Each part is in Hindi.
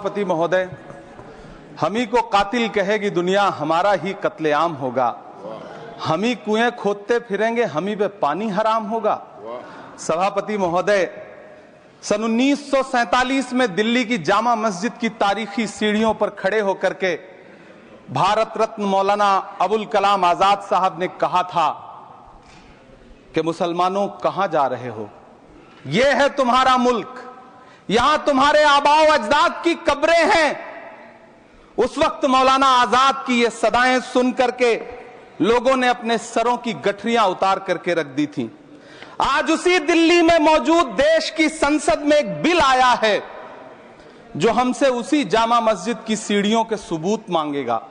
सभापति महोदय, हम ही को कातिल कहेगी दुनिया, हमारा ही कत्लेआम होगा। हम ही कुएं खोदते फिरेंगे, हम ही पे पानी हराम होगा। सभापति महोदय, सन 1947 में दिल्ली की जामा मस्जिद की तारीखी सीढ़ियों पर खड़े होकर के भारत रत्न मौलाना अबुल कलाम आजाद साहब ने कहा था कि मुसलमानों कहां जा रहे हो, यह है तुम्हारा मुल्क, यहां तुम्हारे आबाओ अजदाद की कब्रें हैं। उस वक्त मौलाना आजाद की ये सदाएं सुन करके लोगों ने अपने सरों की गठरियां उतार करके रख दी थी। आज उसी दिल्ली में मौजूद देश की संसद में एक बिल आया है जो हमसे उसी जामा मस्जिद की सीढ़ियों के सबूत मांगेगा,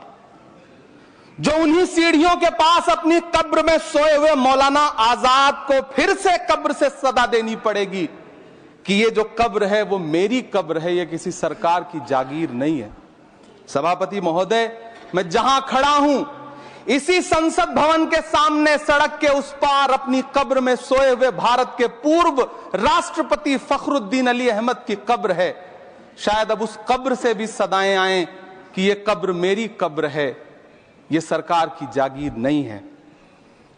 जो उन्हीं सीढ़ियों के पास अपनी कब्र में सोए हुए मौलाना आजाद को फिर से कब्र से सदा देनी पड़ेगी कि ये जो कब्र है वो मेरी कब्र है, ये किसी सरकार की जागीर नहीं है। सभापति महोदय, मैं जहां खड़ा हूं इसी संसद भवन के सामने सड़क के उस पार अपनी कब्र में सोए हुए भारत के पूर्व राष्ट्रपति फखरुद्दीन अली अहमद की कब्र है। शायद अब उस कब्र से भी सदाएं आए कि ये कब्र मेरी कब्र है, ये सरकार की जागीर नहीं है।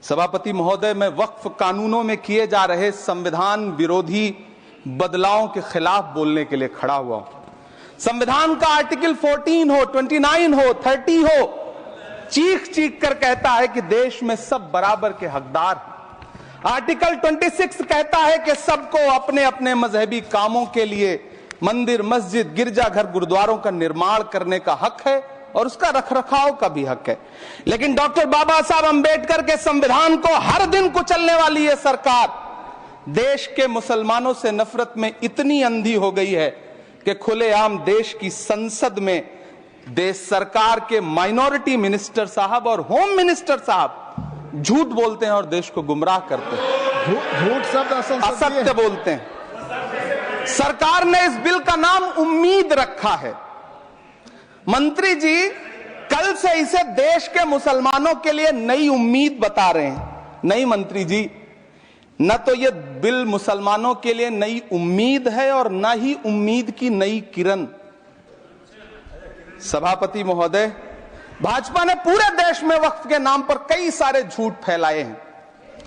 सभापति महोदय, मैं वक्फ कानूनों में किए जा रहे संविधान विरोधी बदलावों के खिलाफ बोलने के लिए खड़ा हुआ हूं। संविधान का आर्टिकल 14 हो, 29 हो, 30 हो, चीख चीख कर कहता है कि देश में सब बराबर के हकदार हैं। आर्टिकल 26 कहता है कि सबको अपने अपने मजहबी कामों के लिए मंदिर, मस्जिद, गिरजाघर, गुरुद्वारों का निर्माण करने का हक है और उसका रखरखाव का भी हक है। लेकिन डॉक्टर बाबा साहब अंबेडकर के संविधान को हर दिन कुचलने वाली ये सरकार देश के मुसलमानों से नफरत में इतनी अंधी हो गई है कि खुलेआम देश की संसद में देश सरकार के माइनॉरिटी मिनिस्टर साहब और होम मिनिस्टर साहब झूठ बोलते हैं और देश को गुमराह करते हैं, झूठ शब्द असत्य बोलते हैं। सरकार ने इस बिल का नाम उम्मीद रखा है। मंत्री जी कल से इसे देश के मुसलमानों के लिए नई उम्मीद बता रहे हैं। नहीं मंत्री जी, न तो यह बिल मुसलमानों के लिए नई उम्मीद है और न ही उम्मीद की नई किरण। सभापति महोदय, भाजपा ने पूरे देश में वक्फ के नाम पर कई सारे झूठ फैलाए हैं।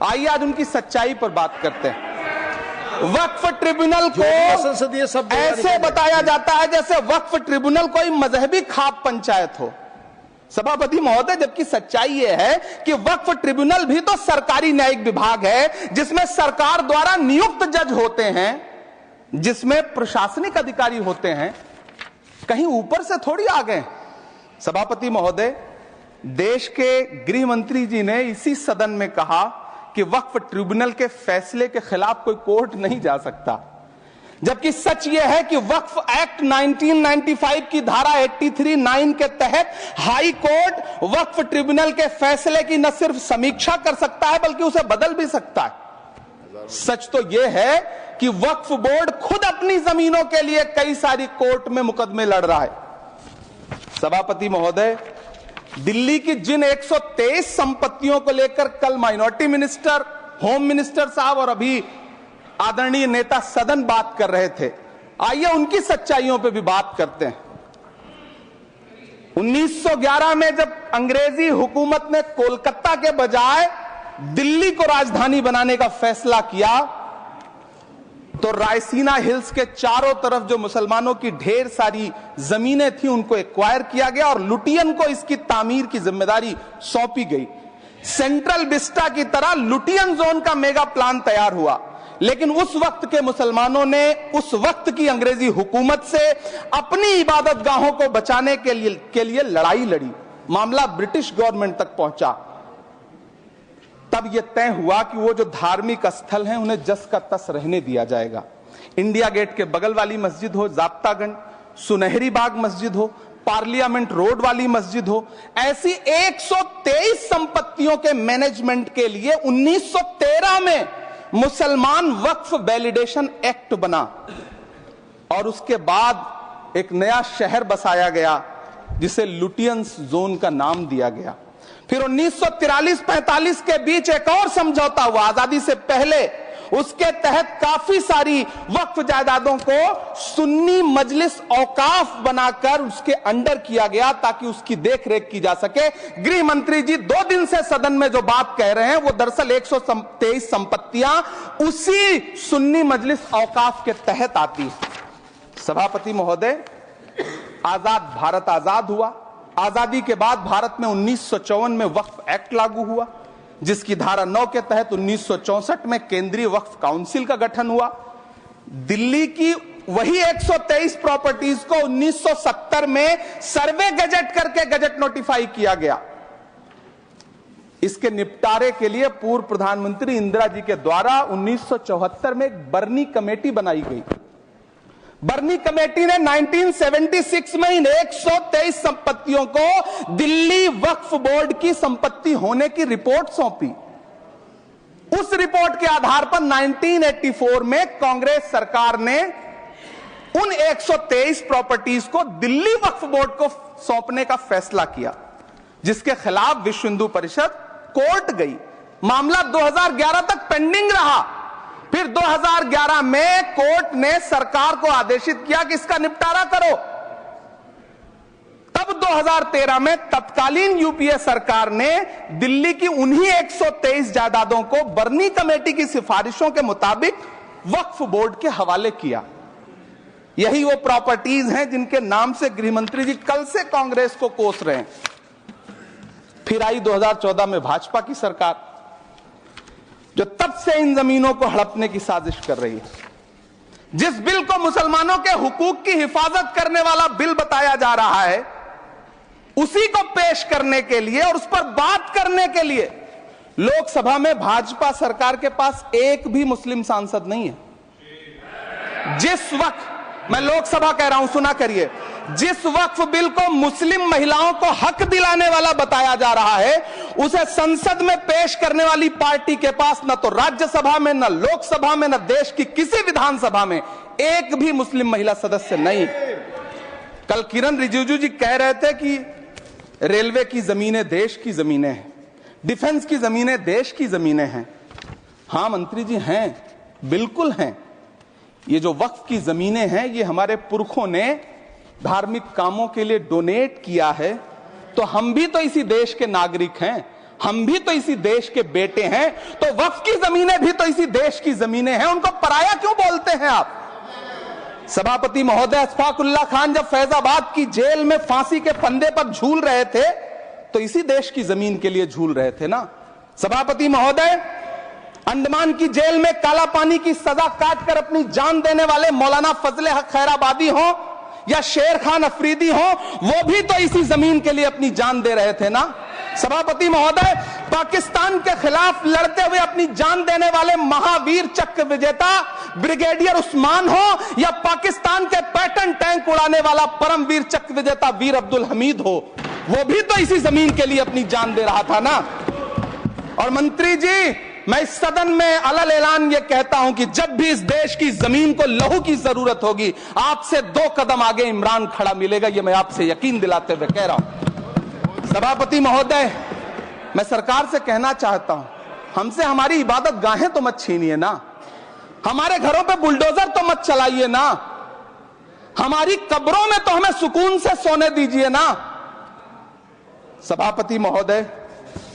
आइए आज उनकी सच्चाई पर बात करते हैं। वक्फ ट्रिब्यूनल को ऐसे बताया जाता है जैसे वक्फ ट्रिब्यूनल कोई मजहबी खाप पंचायत हो। सभापति महोदय, जबकि सच्चाई यह है कि वक्फ ट्रिब्यूनल भी तो सरकारी न्यायिक विभाग है जिसमें सरकार द्वारा नियुक्त जज होते हैं, जिसमें प्रशासनिक अधिकारी होते हैं, कहीं ऊपर से थोड़ी आ गए। सभापति महोदय, देश के गृह मंत्री जी ने इसी सदन में कहा कि वक्फ ट्रिब्यूनल के फैसले के खिलाफ कोई कोर्ट नहीं जा सकता, जबकि सच यह है कि वक्फ एक्ट 1995 की धारा 83(9) के तहत हाई कोर्ट वक्फ ट्रिब्यूनल के फैसले की न सिर्फ समीक्षा कर सकता है बल्कि उसे बदल भी सकता है। सच तो यह है कि वक्फ बोर्ड खुद अपनी जमीनों के लिए कई सारी कोर्ट में मुकदमे लड़ रहा है। सभापति महोदय, दिल्ली की जिन 123 संपत्तियों को लेकर कल माइनॉरिटी मिनिस्टर, होम मिनिस्टर साहब और अभी आदरणीय नेता सदन बात कर रहे थे, आइए उनकी सच्चाइयों पे भी बात करते हैं। 1911 में जब अंग्रेजी हुकूमत ने कोलकाता के बजाय दिल्ली को राजधानी बनाने का फैसला किया तो रायसीना हिल्स के चारों तरफ जो मुसलमानों की ढेर सारी जमीनें थी उनको एक्वायर किया गया और लुटियन को इसकी तामीर की जिम्मेदारी सौंपी गई। सेंट्रल विस्टा की तरह लुटियन जोन का मेगा प्लान तैयार हुआ, लेकिन उस वक्त के मुसलमानों ने उस वक्त की अंग्रेजी हुकूमत से अपनी इबादत गाहों को बचाने के लिए लड़ाई लड़ी। मामला ब्रिटिश गवर्नमेंट तक पहुंचा। तब यह तय हुआ कि वो जो धार्मिक स्थल हैं उन्हें जस का तस रहने दिया जाएगा। इंडिया गेट के बगल वाली मस्जिद हो, जाब्तागंज, सुनहरी बाग मस्जिद हो, पार्लियामेंट रोड वाली मस्जिद हो, ऐसी 123 संपत्तियों के मैनेजमेंट के लिए 1913 में मुसलमान वक्फ वैलिडेशन एक्ट बना और उसके बाद एक नया शहर बसाया गया जिसे लुटियंस जोन का नाम दिया गया। फिर 1943-45 के बीच एक और समझौता हुआ आजादी से पहले उसके तहत काफी सारी वक्फ जायदादों को सुन्नी मजलिस औकाफ बनाकर उसके अंडर किया गया ताकि उसकी देखरेख की जा सके। गृह मंत्री जी 2 दिन से सदन में जो बात कह रहे हैं वो दरअसल 123 संपत्तियां उसी सुन्नी मजलिस औकाफ के तहत आती है। सभापति महोदय, आजाद भारत आजाद हुआ। आजादी के बाद भारत में 1954 में वक्फ एक्ट लागू हुआ, जिसकी धारा 9 के तहत 1964 में केंद्रीय वक्फ काउंसिल का गठन हुआ। दिल्ली की वही 123 प्रॉपर्टीज को 1970 में सर्वे गजट करके गजट नोटिफाई किया गया। इसके निपटारे के लिए पूर्व प्रधानमंत्री इंदिरा जी के द्वारा 1974 में एक बर्नी कमेटी बनाई गई। बर्नी कमेटी ने 1976 में इन 123 संपत्तियों को दिल्ली वक्फ बोर्ड की संपत्ति होने की रिपोर्ट सौंपी। उस रिपोर्ट के आधार पर 1984 में कांग्रेस सरकार ने उन 123 प्रॉपर्टीज को दिल्ली वक्फ बोर्ड को सौंपने का फैसला किया, जिसके खिलाफ विश्व हिंदू परिषद कोर्ट गई। मामला 2011 तक पेंडिंग रहा। फिर 2011 में कोर्ट ने सरकार को आदेशित किया कि इसका निपटारा करो। तब 2013 में तत्कालीन यूपीए सरकार ने दिल्ली की उन्हीं 123 जायदादों को बर्नी कमेटी की सिफारिशों के मुताबिक वक्फ बोर्ड के हवाले किया। यही वो प्रॉपर्टीज हैं जिनके नाम से गृह मंत्री जी कल से कांग्रेस को कोस रहे हैं। फिर आई 2014 में भाजपा की सरकार, जो तब से इन जमीनों को हड़पने की साजिश कर रही है। जिस बिल को मुसलमानों के हुकूक की हिफाजत करने वाला बिल बताया जा रहा है, उसी को पेश करने के लिए और उस पर बात करने के लिए लोकसभा में भाजपा सरकार के पास एक भी मुस्लिम सांसद नहीं है। जिस वक्त, मैं लोकसभा कह रहा हूं, सुना करिए, जिस वक्फ बिल को मुस्लिम महिलाओं को हक दिलाने वाला बताया जा रहा है, उसे संसद में पेश करने वाली पार्टी के पास न तो राज्यसभा में, न लोकसभा में, न देश की किसी विधानसभा में एक भी मुस्लिम महिला सदस्य नहीं। कल किरण रिजिजू जी कह रहे थे कि रेलवे की जमीनें देश की जमीनें हैं, डिफेंस की जमीनें देश की जमीनें हैं। हां मंत्री जी, हैं, बिल्कुल हैं। ये जो वक्फ की जमीनें हैं, ये हमारे पुरखों ने धार्मिक कामों के लिए डोनेट किया है। तो हम भी तो इसी देश के नागरिक हैं, हम भी तो इसी देश के बेटे हैं। तो वक्फ की जमीनें भी तो इसी देश की जमीनें हैं, उनको पराया क्यों बोलते हैं आप? सभापति महोदय, अशफाकुल्लाह खान जब फैजाबाद की जेल में फांसी के फंदे पर झूल रहे थे, तो इसी देश की जमीन के लिए झूल रहे थे ना। सभापति महोदय, अंडमान की जेल में काला पानी की सजा काटकर अपनी जान देने वाले मौलाना फजले हक खैराबादी हो या शेर खान अफरीदी हो, वो भी तो इसी जमीन के लिए अपनी जान दे रहे थे ना। सभापति महोदय, पाकिस्तान के खिलाफ लड़ते हुए अपनी जान देने वाले महावीर चक्र विजेता ब्रिगेडियर उस्मान हो या पाकिस्तान के पैटर्न टैंक उड़ाने वाला परमवीर चक्र विजेता वीर अब्दुल हमीद हो, वो भी तो इसी जमीन के लिए अपनी जान दे रहा था ना। और मंत्री जी, मैं इस सदन में अलल ऐलान ये कहता हूं कि जब भी इस देश की जमीन को लहू की जरूरत होगी, आपसे 2 कदम आगे इमरान खड़ा मिलेगा। ये मैं आपसे यकीन दिलाते हुए कह रहा हूं। सभापति महोदय, मैं सरकार से कहना चाहता हूं, हमसे हमारी इबादत गाहें तो मत छीनिए ना, हमारे घरों पे बुलडोजर तो मत चलाइए ना, हमारी कब्रों में तो हमें सुकून से सोने दीजिए ना। सभापति महोदय,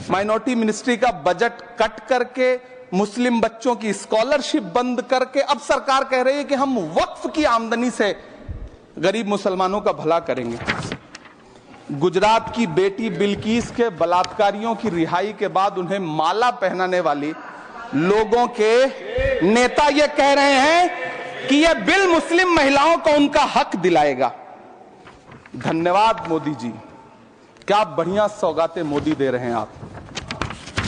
माइनॉरिटी मिनिस्ट्री का बजट कट करके, मुस्लिम बच्चों की स्कॉलरशिप बंद करके अब सरकार कह रही है कि हम वक्फ की आमदनी से गरीब मुसलमानों का भला करेंगे। गुजरात की बेटी बिल्किस के बलात्कारियों की रिहाई के बाद उन्हें माला पहनाने वाली लोगों के नेता ये कह रहे हैं कि यह बिल मुस्लिम महिलाओं को उनका हक दिलाएगा। धन्यवाद मोदी जी, क्या बढ़िया सौगातें मोदी दे रहे हैं आप।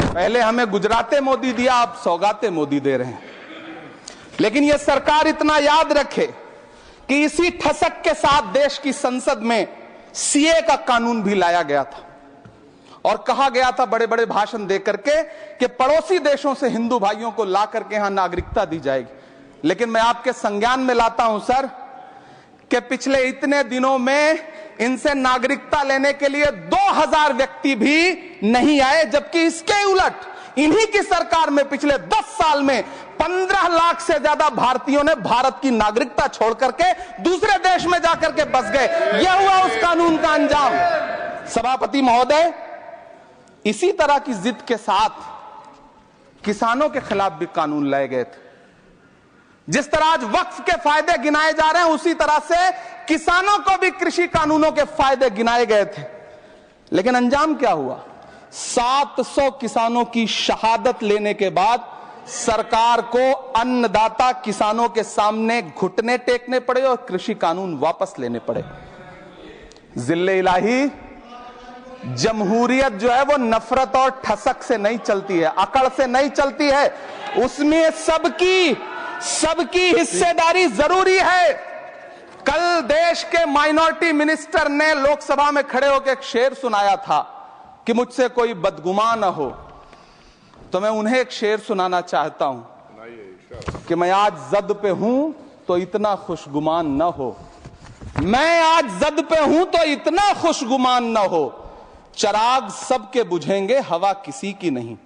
पहले हमें गुजराते मोदी दिया, आप सौगातें मोदी दे रहे हैं। लेकिन यह सरकार इतना याद रखे कि इसी ठसक के साथ देश की संसद में सीए का कानून भी लाया गया था और कहा गया था बड़े बड़े भाषण देकर के कि पड़ोसी देशों से हिंदू भाइयों को ला करके यहां नागरिकता दी जाएगी। लेकिन मैं आपके संज्ञान में लाता हूं सर कि पिछले इतने दिनों में इनसे नागरिकता लेने के लिए 2000 व्यक्ति भी नहीं आए, जबकि इसके उलट इन्हीं की सरकार में पिछले 10 साल में 15 लाख से ज्यादा भारतीयों ने भारत की नागरिकता छोड़ करके दूसरे देश में जाकर के बस गए। यह हुआ उस कानून का अंजाम। सभापति महोदय, इसी तरह की जिद के साथ किसानों के खिलाफ भी कानून लाए गए थे। जिस तरह आज वक्फ के फायदे गिनाए जा रहे हैं, उसी तरह से किसानों को भी कृषि कानूनों के फायदे गिनाए गए थे। लेकिन अंजाम क्या हुआ? 700 किसानों की शहादत लेने के बाद सरकार को अन्नदाता किसानों के सामने घुटने टेकने पड़े और कृषि कानून वापस लेने पड़े। जिल्ले इलाही, जमहूरियत जो है वो नफरत और ठसक से नहीं चलती है, अकड़ से नहीं चलती है, उसमें सबकी हिस्सेदारी जरूरी है। कल देश के माइनॉरिटी मिनिस्टर ने लोकसभा में खड़े होकर एक शेर सुनाया था कि मुझसे कोई बदगुमान न हो, तो मैं उन्हें एक शेर सुनाना चाहता हूं कि मैं आज जद पे हूं तो इतना खुशगुमान न हो, मैं आज जद पे हूं तो इतना खुशगुमान न हो, चराग सबके बुझेंगे हवा किसी की नहीं।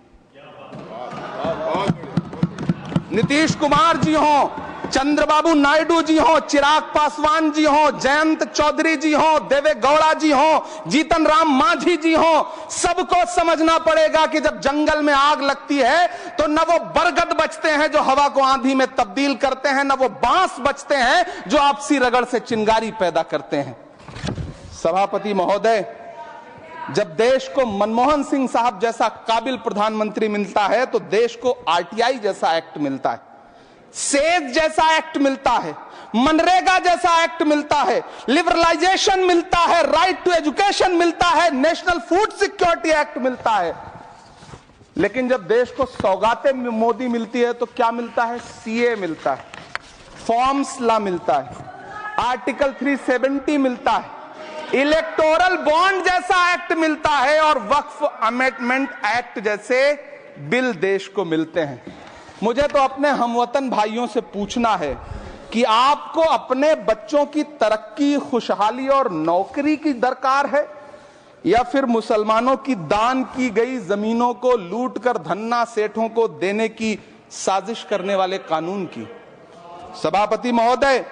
नीतीश कुमार जी हो, चंद्रबाबू नायडू जी हो, चिराग पासवान जी हो, जयंत चौधरी जी हो, देवे गौड़ा जी हो, जीतन राम मांझी जी हो, सबको समझना पड़ेगा कि जब जंगल में आग लगती है तो न वो बरगद बचते हैं जो हवा को आंधी में तब्दील करते हैं, न वो बांस बचते हैं जो आपसी रगड़ से चिंगारी पैदा करते हैं। सभापति महोदय, जब देश को मनमोहन सिंह साहब जैसा काबिल प्रधानमंत्री मिलता है तो देश को आरटीआई जैसा एक्ट मिलता है, सेज जैसा एक्ट मिलता है, मनरेगा जैसा एक्ट मिलता है, लिबरलाइजेशन मिलता है, राइट टू एजुकेशन मिलता है, नेशनल फूड सिक्योरिटी एक्ट मिलता है। लेकिन जब देश को सौगातें मोदी मिलती है तो क्या मिलता है? सीए मिलता है, फॉर्म्स लॉ मिलता है, आर्टिकल 370 मिलता है, इलेक्टोरल बॉन्ड जैसा एक्ट मिलता है और वक्फ अमेंडमेंट एक्ट जैसे बिल देश को मिलते हैं। मुझे तो अपने हमवतन भाइयों से पूछना है कि आपको अपने बच्चों की तरक्की, खुशहाली और नौकरी की दरकार है या फिर मुसलमानों की दान की गई जमीनों को लूटकर धन्ना सेठों को देने की साजिश करने वाले कानून की? सभापति महोदय,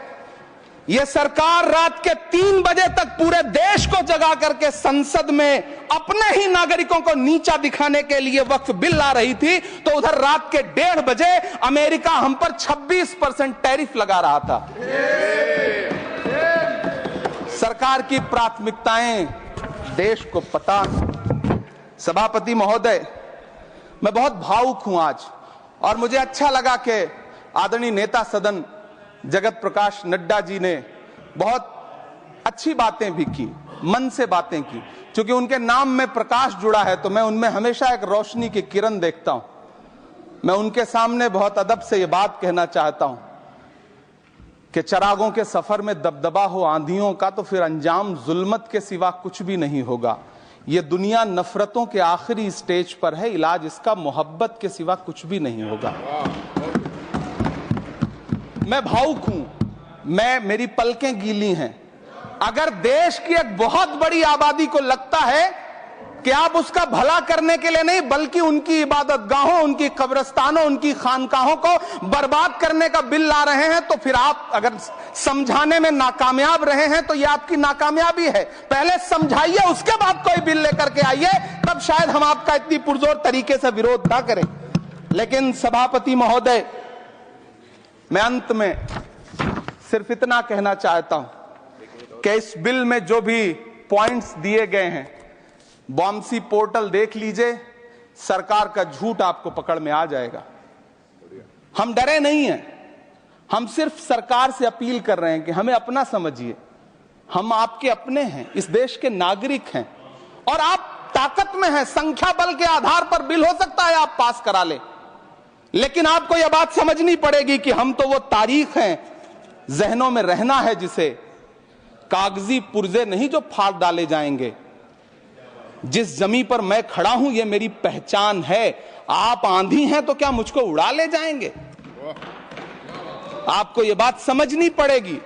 यह सरकार रात के 3 बजे तक पूरे देश को जगा करके संसद में अपने ही नागरिकों को नीचा दिखाने के लिए वक्फ बिल ला रही थी, तो उधर रात के 1:30 बजे अमेरिका हम पर 26% टैरिफ लगा रहा था। सरकार की प्राथमिकताएं देश को पता। सभापति महोदय, मैं बहुत भावुक हूं आज, और मुझे अच्छा लगा कि आदरणीय नेता सदन जगत प्रकाश नड्डा जी ने बहुत अच्छी बातें भी की, मन से बातें की। क्योंकि उनके नाम में प्रकाश जुड़ा है तो मैं उनमें हमेशा एक रोशनी की किरण देखता हूं। मैं उनके सामने बहुत अदब से ये बात कहना चाहता हूं कि चरागों के सफर में दबदबा हो आंधियों का तो फिर अंजाम जुल्मत के सिवा कुछ भी नहीं होगा। ये दुनिया नफरतों के आखिरी स्टेज पर है, इलाज इसका मोहब्बत के सिवा कुछ भी नहीं होगा। मैं भावुक हूं, मेरी पलकें गीली हैं। अगर देश की एक बहुत बड़ी आबादी को लगता है कि आप उसका भला करने के लिए नहीं बल्कि उनकी इबादतगाहों, उनकी कब्रिस्तानों, उनकी खानकाहों को बर्बाद करने का बिल ला रहे हैं, तो फिर आप अगर समझाने में नाकामयाब रहे हैं तो यह आपकी नाकामयाबी है। पहले समझाइए, उसके बाद कोई बिल लेकर के आइए, तब शायद हम आपका इतनी पुरजोर तरीके से विरोध ना करें। लेकिन सभापति महोदय, मैं अंत में सिर्फ इतना कहना चाहता हूं कि इस बिल में जो भी पॉइंट्स दिए गए हैं, बॉम्सी पोर्टल देख लीजिए, सरकार का झूठ आपको पकड़ में आ जाएगा। हम डरे नहीं हैं, हम सिर्फ सरकार से अपील कर रहे हैं कि हमें अपना समझिए। हम आपके अपने हैं, इस देश के नागरिक हैं और आप ताकत में हैं। संख्या बल के आधार पर बिल हो सकता है आप पास करा ले, लेकिन आपको यह बात समझनी पड़ेगी कि हम तो वो तारीख हैं, जहनों में रहना है जिसे कागजी पुर्जे नहीं जो फाड़ डाले जाएंगे। जिस जमीन पर मैं खड़ा हूं ये मेरी पहचान है। आप आंधी हैं तो क्या मुझको उड़ा ले जाएंगे? आपको यह बात समझनी पड़ेगी।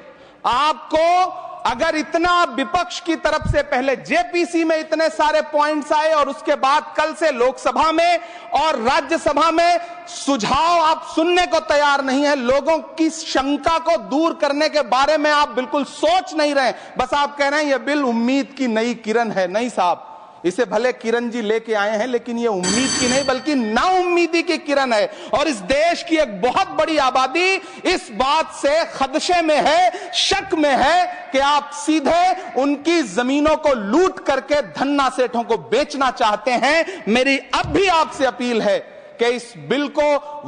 आपको अगर इतना विपक्ष की तरफ से पहले जेपीसी में इतने सारे पॉइंट्स आए और उसके बाद कल से लोकसभा में और राज्यसभा में सुझाव आप सुनने को तैयार नहीं है, लोगों की शंका को दूर करने के बारे में आप बिल्कुल सोच नहीं रहे, बस आप कह रहे हैं यह बिल उम्मीद की नई किरण है। नहीं साहब, इसे भले किरण जी लेके आए हैं, लेकिन ये उम्मीद की नहीं बल्कि नाउम्मीदी की किरण है। और इस देश की एक बहुत बड़ी आबादी इस बात से खदशे में है, शक में है कि आप सीधे उनकी जमीनों को लूट करके धन्ना सेठों को बेचना चाहते हैं। मेरी अब भी आपसे अपील है कि इस बिल को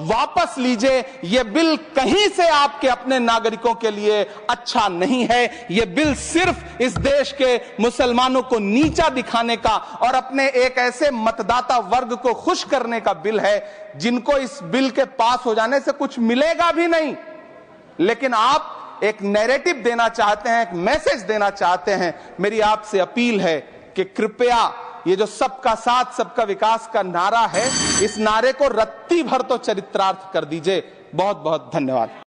वापस लीजिए। यह बिल कहीं से आपके अपने नागरिकों के लिए अच्छा नहीं है। यह बिल सिर्फ इस देश के मुसलमानों को नीचा दिखाने का और अपने एक ऐसे मतदाता वर्ग को खुश करने का बिल है जिनको इस बिल के पास हो जाने से कुछ मिलेगा भी नहीं, लेकिन आप एक नैरेटिव देना चाहते हैं, एक मैसेज देना चाहते हैं। मेरी आपसे अपील है कि कृपया ये जो सबका साथ सबका विकास का नारा है, इस नारे को रत्ती भर तो चरित्रार्थ कर दीजिए। बहुत बहुत धन्यवाद।